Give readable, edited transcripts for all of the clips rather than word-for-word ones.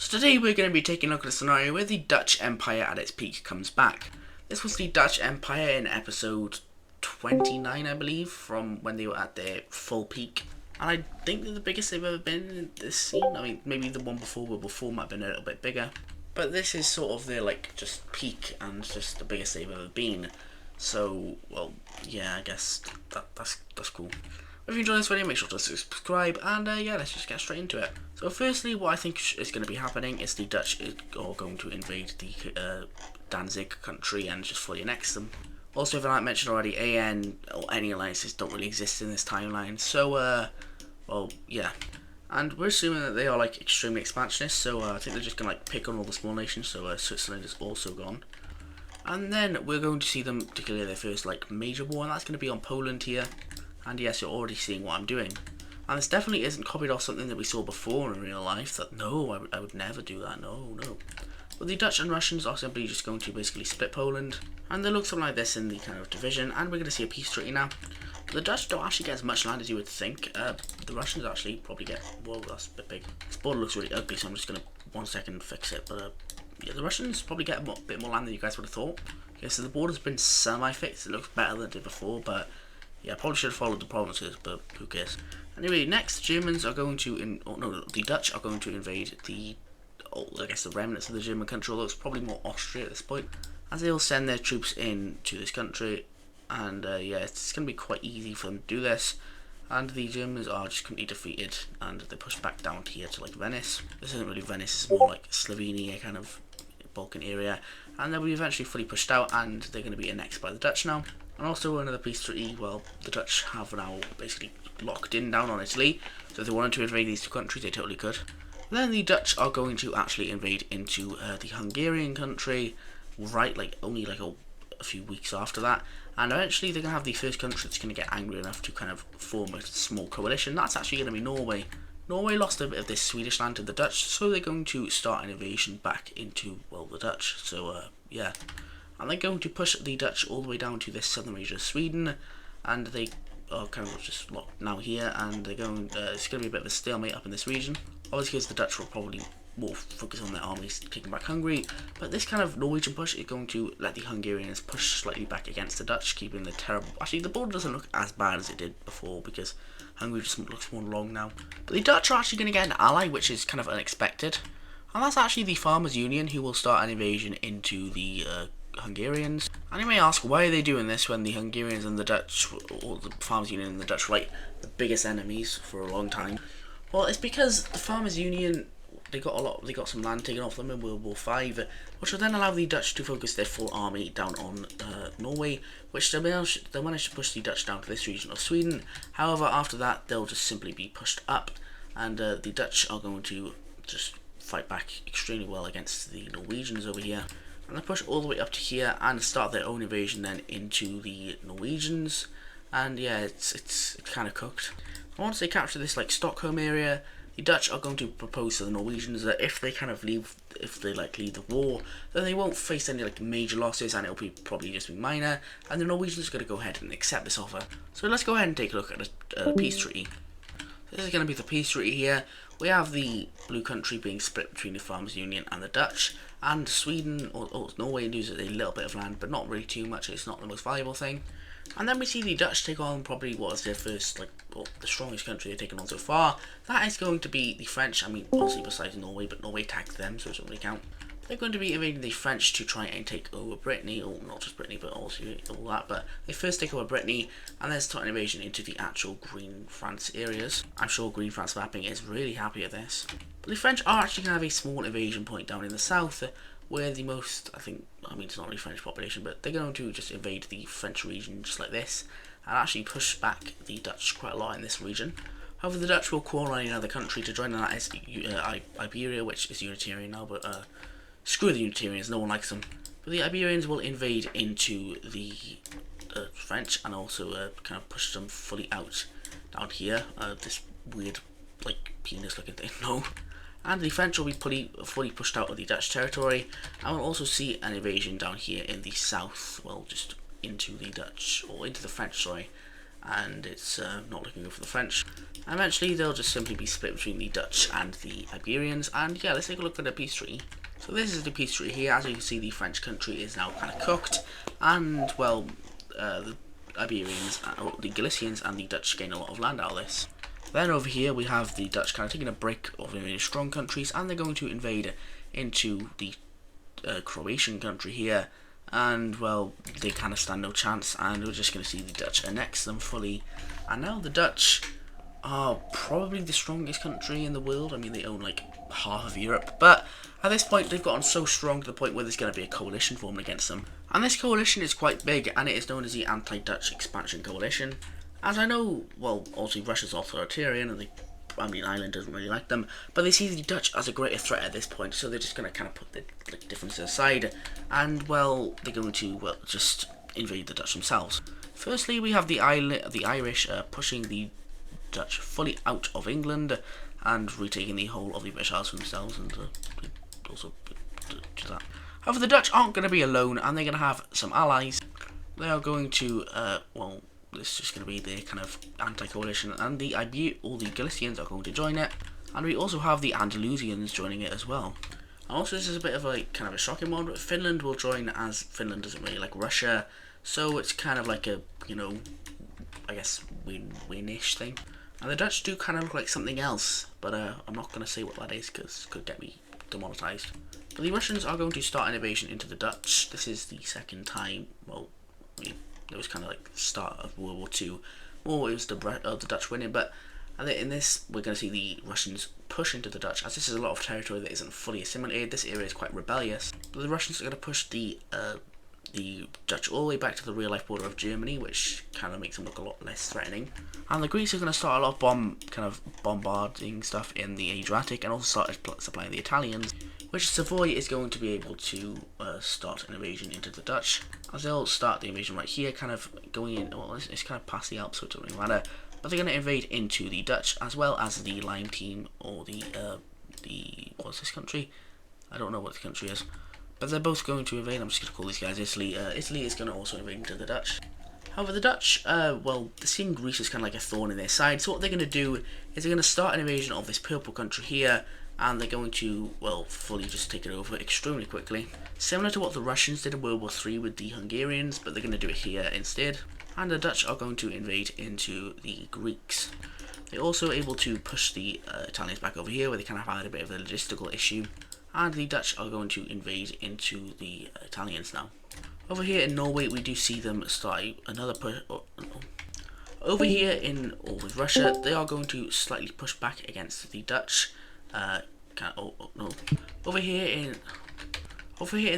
So today we're going to be taking a look at a scenario where the Dutch Empire at its peak comes back. This was the Dutch Empire in episode 29, I believe, from when they were at their full peak. And I think they're the biggest they've ever been in this scene. I mean, maybe the one before might have been a little bit bigger. But this is sort of their, just peak and just the biggest they've ever been. So, well, yeah, I guess that's cool. If you enjoyed this video, make sure to subscribe, and yeah, let's just get straight into it. So firstly, what I think is going to be happening is the Dutch are going to invade the Danzig country and just fully annex them. Also, if I haven't mentioned already, AN or any alliances don't really exist in this timeline, so well, yeah. And we're assuming that they are extremely expansionist, so I think they're just going to pick on all the small nations, so Switzerland is also gone. And then we're going to see them declare their first major war, and that's going to be on Poland here. And yes, you're already seeing what I'm doing. And this definitely isn't copied off something that we saw before in real life. That no, I would never do that. No. But the Dutch and Russians are simply just going to basically split Poland. And they look something like this in the kind of division. And we're going to see a peace treaty now. But the Dutch don't actually get as much land as you would think. The Russians actually probably get... Whoa, that's a bit big. This border looks really ugly, so I'm just going to 1 second fix it. But yeah, the Russians probably get a bit more land than you guys would have thought. Okay, so the border's been semi-fixed. It looks better than it did before, but... yeah, I probably should have followed the provinces, but who cares. Anyway, next, the Germans are going to, the Dutch are going to invade the remnants of the German country, although it's probably more Austria at this point, as they will send their troops in to this country, and yeah, it's going to be quite easy for them to do this, and the Germans are just completely defeated, and they push back down here to Venice. This isn't really Venice, it's more like Slovenia, kind of Balkan area, and they'll be eventually fully pushed out, and they're going to be annexed by the Dutch now. And also another peace treaty, well, the Dutch have now basically locked in down on Italy, so if they wanted to invade these two countries, they totally could. And then the Dutch are going to actually invade into the Hungarian country, right, only a few weeks after that, and eventually they're going to have the first country that's going to get angry enough to kind of form a small coalition. That's actually going to be Norway. Norway lost a bit of this Swedish land to the Dutch, so they're going to start an invasion back into, well, the Dutch, so yeah. And they're going to push the Dutch all the way down to this southern region of Sweden, and they are kind of just locked now here, and they're going. It's going to be a bit of a stalemate up in this region. Obviously, because the Dutch will probably more focus on their armies taking back Hungary, but this kind of Norwegian push is going to let the Hungarians push slightly back against the Dutch, keeping the terrible. Actually, the border doesn't look as bad as it did before because Hungary just looks more long now. But the Dutch are actually going to get an ally, which is kind of unexpected, and that's actually the Farmers Union, who will start an invasion into the Hungarians. And you may ask, why are they doing this when the Hungarians and the Dutch, or the Farmers Union and the Dutch, were the biggest enemies for a long time? Well, it's because the Farmers Union, they got some land taken off them in World War V, which will then allow the Dutch to focus their full army down on Norway, which they'll manage to push the Dutch down to this region of Sweden. However, after that, they'll just simply be pushed up, and the Dutch are going to just fight back extremely well against the Norwegians over here. And they push all the way up to here and start their own invasion then into the Norwegians. And yeah, it's kind of cooked. And once they capture this Stockholm area, the Dutch are going to propose to the Norwegians that if they leave the war, then they won't face any major losses, and it'll be probably just be minor. And the Norwegians are going to go ahead and accept this offer. So let's go ahead and take a look at the peace treaty. This is going to be the peace treaty here. We have the blue country being split between the Farmers Union and the Dutch, and Sweden or Norway loses a little bit of land, but not really too much. It's not the most valuable thing. And then we see the Dutch take on probably what is their first, the strongest country they've taken on so far. That is going to be the French. I mean, obviously besides Norway, but Norway attacked them, so it doesn't really count. They're going to be invading the French to try and take over Brittany, or not just Brittany, but also all that. But they first take over Brittany, and then start an invasion into the actual Green France areas. I'm sure Green France mapping is really happy at this. But the French are actually going to have a small invasion point down in the south, where the most, it's not really French population, but they're going to just invade the French region just like this, and actually push back the Dutch quite a lot in this region. However, the Dutch will call on another country to join, and that is Iberia, which is Unitarian now, but screw the Unitarians, no one likes them. But the Iberians will invade into the French, and also kind of push them fully out down here. This weird, penis looking thing, no. And the French will be fully pushed out of the Dutch territory, and we'll also see an invasion down here in the south, well, just into the Dutch, or into the French, sorry. and it's not looking good for the French. And eventually they'll just simply be split between the Dutch and the Iberians. And yeah, let's take a look at the peace treaty. So this is the peace treaty here. As you can see, the French country is now kind of cooked, and well, the Iberians, the Galicians and the Dutch gain a lot of land out of this. Then over here we have the Dutch kind of taking a break of invading strong countries, and they're going to invade into the Croatian country here, and well, they kind of stand no chance, and we're just going to see the Dutch annex them fully. And now the Dutch are probably the strongest country in the world. I mean, they own like half of Europe, but at this point they've gotten so strong to the point where there's going to be a coalition formed against them. And this coalition is quite big, and it is known as the Anti-Dutch Expansion Coalition. As I know, well, obviously Russia's authoritarian, and Ireland doesn't really like them, but they see the Dutch as a greater threat at this point, so they're just going to kind of put the differences aside, and well, they're going to just invade the Dutch themselves. Firstly, we have the Irish pushing the Dutch fully out of England and retaking the whole of the British Isles for themselves, and also do that. However, the Dutch aren't going to be alone, and they're going to have some allies. They are going to well, this is just going to be their kind of anti-coalition, and the Galicians are going to join it, and we also have the Andalusians joining it as well. And also, this is a bit of a kind of a shocking one, but Finland will join, as Finland doesn't really like Russia, so it's kind of like a, you know, I guess win-ish thing. And the Dutch do kind of look like something else, but I'm not going to say what that is because it could get me demonetized. But the Russians are going to start an invasion into the Dutch. This is the second time, well, I mean, it was kind of like the start of World War II, or it was the Dutch winning, but in this we're going to see the Russians push into the Dutch, as this is a lot of territory that isn't fully assimilated. This area is quite rebellious, but the Russians are going to push the Dutch all the way back to the real life border of Germany, which kind of makes them look a lot less threatening. And the Greeks are going to start a lot of bombarding stuff in the Adriatic, and also start supplying the Italians, which Savoy is going to be able to start an invasion into the Dutch, as they'll start the invasion right here, kind of going in, well, it's kind of past the Alps, so it doesn't really matter, but they're going to invade into the Dutch, as well as the Lime team, or the what's this country? I don't know what the country is. But they're both going to invade. I'm just going to call these guys Italy. Italy is going to also invade into the Dutch. However, the Dutch, well, seeing Greece is kind of like a thorn in their side. So what they're going to do is they're going to start an invasion of this purple country here, and they're going to, well, fully just take it over extremely quickly. Similar to what the Russians did in World War III with the Hungarians, but they're going to do it here instead. And the Dutch are going to invade into the Greeks. They're also able to push the Italians back over here, where they kind of had a bit of a logistical issue. And the Dutch are going to invade into the Italians now. Over here in Norway, we do see them start another push. Over here with Russia, they are going to slightly push back against the Dutch. Over here in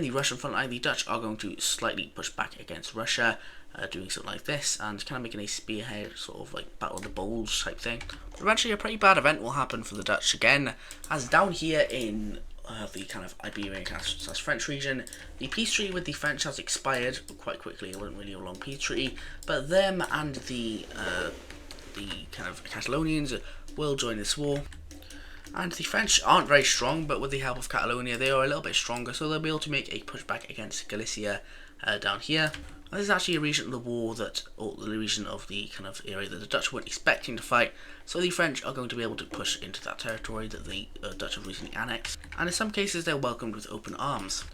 the Russian front line, the Dutch are going to slightly push back against Russia, doing something like this, and kind of making a spearhead, sort of like Battle of the Bulge type thing. But eventually, a pretty bad event will happen for the Dutch again, as down here in the kind of Iberian / French region, the peace treaty with the French has expired quite quickly. It wasn't really a long peace treaty, but them and the kind of Catalonians will join this war. And the French aren't very strong, but with the help of Catalonia, they are a little bit stronger, so they'll be able to make a pushback against Galicia down here. And this is actually a region of the war or the region of the kind of area that the Dutch weren't expecting to fight, so the French are going to be able to push into that territory that the Dutch have recently annexed. And in some cases, they're welcomed with open arms.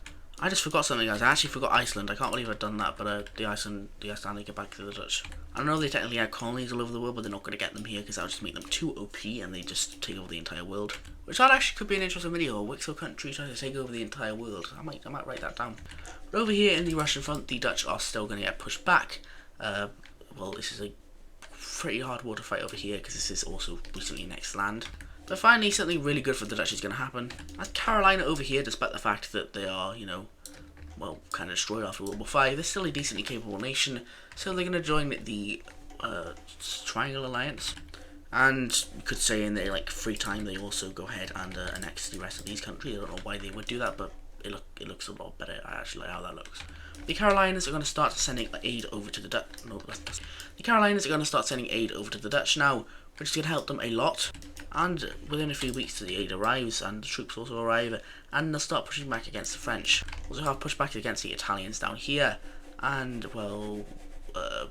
I just forgot something, guys. I actually forgot Iceland. I can't believe I've done that, but the Icelandic get back to the Dutch. I know they technically have colonies all over the world, but they're not going to get them here because that would just make them too OP and they just take over the entire world. Which that actually could be an interesting video. A WICSO country trying to take over the entire world. I might write that down. But over here in the Russian front, the Dutch are still going to get pushed back. Well, this is a pretty hard war to fight over here because this is also recently annexed land. But finally, something really good for the Dutch is going to happen. As Carolina over here, despite the fact that they are, you know, well, kind of destroyed after World War V, they're still a decently capable nation, so they're going to join the Triangle Alliance. And you could say in their free time, they also go ahead and annex the rest of these countries. I don't know why they would do that, but it looks a lot better. I actually like how that looks. The Carolinas are going to start sending aid over to the Dutch. The Carolinas are going to start sending aid over to the Dutch now, which is going to help them a lot. And within a few weeks, the aid arrives, and the troops also arrive, and they'll start pushing back against the French. Also have pushback against the Italians down here, and well,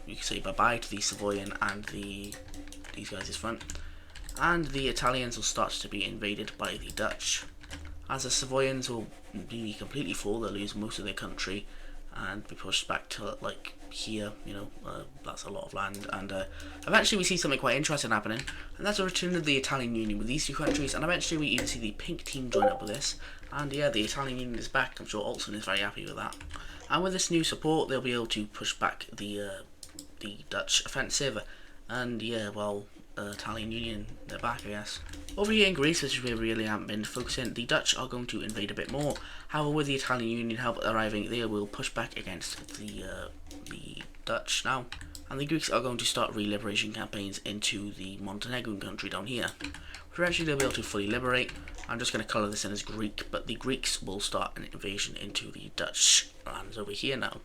you can say bye-bye to the Savoyan and these guys' front. And the Italians will start to be invaded by the Dutch. As the Savoyans will be completely full, they'll lose most of their country and be pushed back to like here, that's a lot of land. And eventually we see something quite interesting happening, and that's a return of the Italian Union with these two countries, and eventually we even see the pink team join up with this. And yeah, the Italian Union is back. I'm sure Olsen is very happy with that. And with this new support, they'll be able to push back the Dutch offensive. And yeah, well, Italian Union, they're back, I guess. Over here in Greece, which we really haven't been focusing, the Dutch are going to invade a bit more. However, with the Italian Union help arriving, they will push back against the Dutch now. And the Greeks are going to start re-liberation campaigns into the Montenegrin country down here. Eventually they'll be able to fully liberate. I'm just going to colour this in as Greek, but the Greeks will start an invasion into the Dutch lands over here now.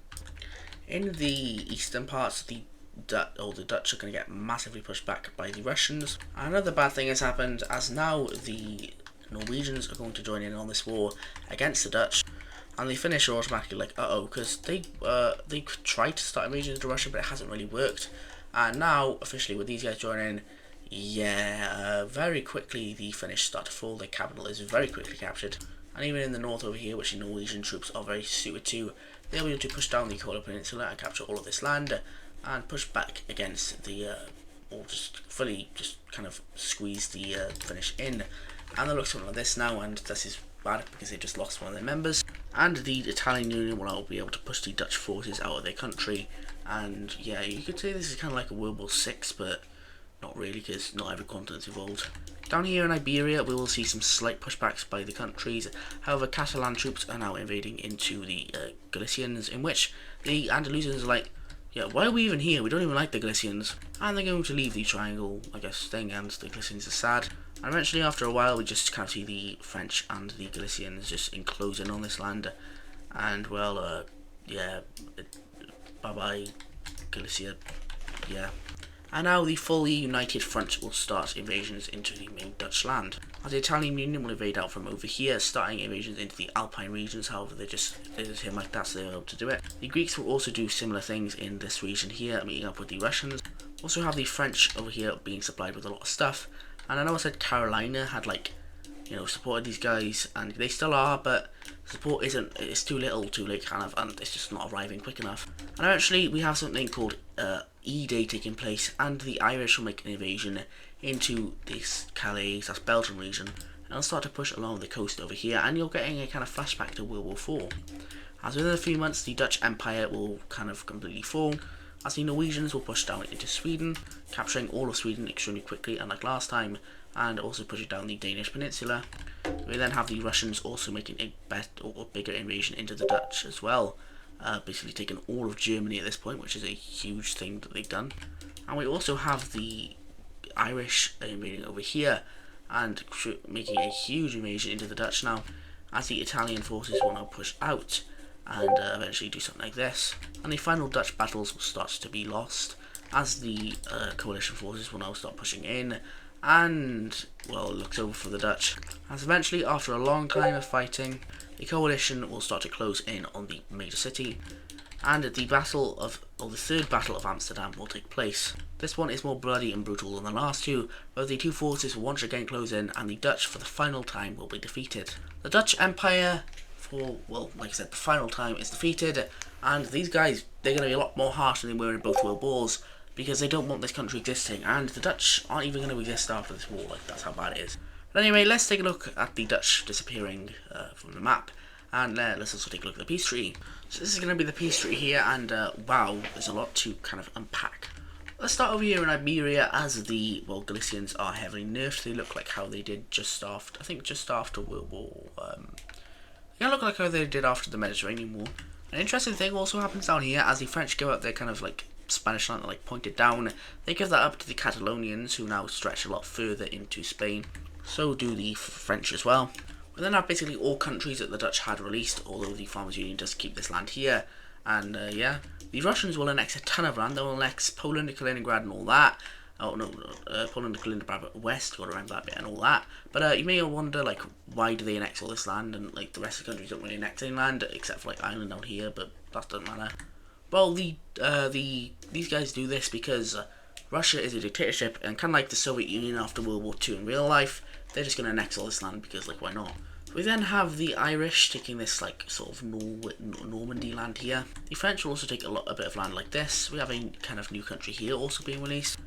In the eastern parts, the Dutch are going to get massively pushed back by the Russians. Another bad thing has happened, as now the Norwegians are going to join in on this war against the Dutch, and the Finnish are automatically like, uh-oh, because they tried to start invasion into Russia, but it hasn't really worked. And now, officially, with these guys joining in, very quickly the Finnish start to fall. Their capital is very quickly captured. And even in the north over here, which the Norwegian troops are very suited to, they'll be able to push down the Kola Peninsula and capture all of this land, and push back against the, or just kind of squeeze the Finnish in. And they look something like this now, and this is bad because they just lost one of their members. And the Italian Union will now be able to push the Dutch forces out of their country. And yeah, you could say this is kind of like a World War VI, but not really, because not every continent's involved. Down here in Iberia, we will see some slight pushbacks by the countries. However, Catalan troops are now invading into the Galicians, in which the Andalusians are like, yeah, why are we even here? We don't even like the Galicians. And they're going to leave the triangle, I guess, thing, and the Galicians are sad. And eventually, after a while, we just kind of see the French and the Galicians just enclosing on this land. And, well, yeah, bye-bye, Galicia, yeah. And now the fully united front will start invasions into the main Dutch land. As the Italian Union will invade out from over here, starting invasions into the Alpine regions. However, they just hit like that, so they're able to do it. The Greeks will also do similar things in this region here, meeting up with the Russians. Also have the French over here being supplied with a lot of stuff. And I know I said Carolina had supported these guys, and they still are, but support it's too little, too late kind of, and it's just not arriving quick enough. And eventually we have something called E-Day taking place, and the Irish will make an invasion into this Calais, that's Belgian region, and they'll start to push along the coast over here, and you're getting a kind of flashback to World War IV. As within a few months the Dutch Empire will kind of completely fall, as the Norwegians will push down into Sweden, capturing all of Sweden extremely quickly, unlike last time, and also pushing down the Danish peninsula. We then have the Russians also making a bigger invasion into the Dutch as well, basically taking all of Germany at this point, which is a huge thing that they've done. And we also have the Irish invading over here and making a huge invasion into the Dutch now, as the Italian forces will now push out and eventually do something like this. And the final Dutch battles will start to be lost, as the coalition forces will now start pushing in, and, well, it looks over for the Dutch, as eventually, after a long time of fighting, the coalition will start to close in on the major city, and the third battle of Amsterdam will take place. This one is more bloody and brutal than the last two, but the two forces will once again close in, and the Dutch, for the final time, will be defeated. The Dutch Empire, like I said, the final time, is defeated, and these guys, they're going to be a lot more harsh than they were in both World Wars, because they don't want this country existing, and the Dutch aren't even going to exist after this war. Like, that's how bad it is. But anyway, let's take a look at the Dutch disappearing from the map, and let's also take a look at the peace treaty. So this is going to be the peace treaty here, and wow, there's a lot to kind of unpack. Let's start over here in Iberia, as the Galicians are heavily nerfed. They look like how they did just after World War. They look like how they did after the Mediterranean War. An interesting thing also happens down here, as the French give up their kind of like Spanish land, like pointed down. They give that up to the Catalonians, who now stretch a lot further into Spain. So do the French as well. We then have basically all countries that the Dutch had released, although the Farmers Union does keep this land here. And yeah, the Russians will annex a ton of land. They will annex Poland, Kaliningrad, and all that. Oh no, Poland, Kaliningrad West, got to remember that bit and all that. But you may wonder, like, why do they annex all this land, and like the rest of the countries don't really annex any land except for like Ireland down here, but that doesn't matter. Well, these guys do this because Russia is a dictatorship, and kind of like the Soviet Union after World War II in real life, they're just going to annex all this land because, like, why not? We then have the Irish taking this, like, sort of Normandy land here. The French will also take a bit of land like this. We have a kind of new country here also being released.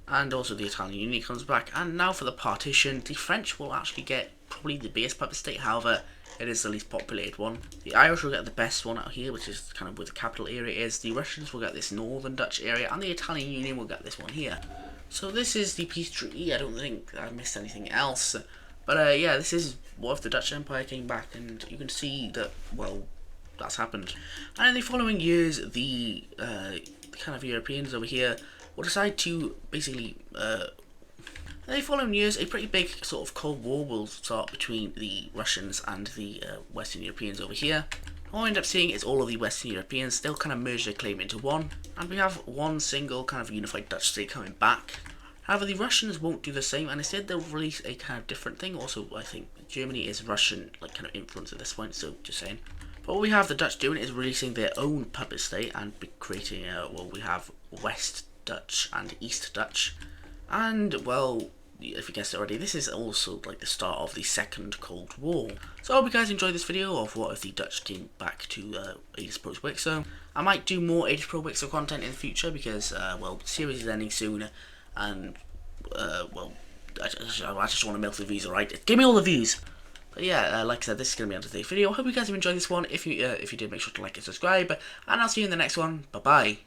And also the Italian Union comes back. And now for the partition, the French will actually get probably the biggest puppet state, however, it is the least populated one. The Irish will get the best one out here, which is kind of where the capital area is. The Russians will get this northern Dutch area, and the Italian Union will get this one here. So this is the peace treaty. I don't think I missed anything else. But yeah, this is what if the Dutch Empire came back, and you can see that, well, that's happened. And in the following years, the kind of Europeans over here will decide to basically, in the following years, a pretty big sort of Cold War will start between the Russians and the Western Europeans over here. What we end up seeing is all of the Western Europeans, they'll kind of merge their claim into one, and we have one single kind of unified Dutch state coming back. However, the Russians won't do the same, and instead they'll release a kind of different thing. Also, I think Germany is Russian, like, kind of influence at this point, so just saying. But what we have the Dutch doing is releasing their own puppet state and creating, well, we have West Dutch and East Dutch. And, well, if you guessed it already, this is also like the start of the Second Cold War. So I hope you guys enjoyed this video of what if the Dutch came back to 80s Pro WICSO. I might do more 80s Pro WICSO content in the future because, well, the series is ending soon. And, well, I just want to milk the views, alright? Give me all the views! But yeah, like I said, this is going to be on today's video. I hope you guys have enjoyed this one. If you did, make sure to like and subscribe. And I'll see you in the next one. Bye-bye.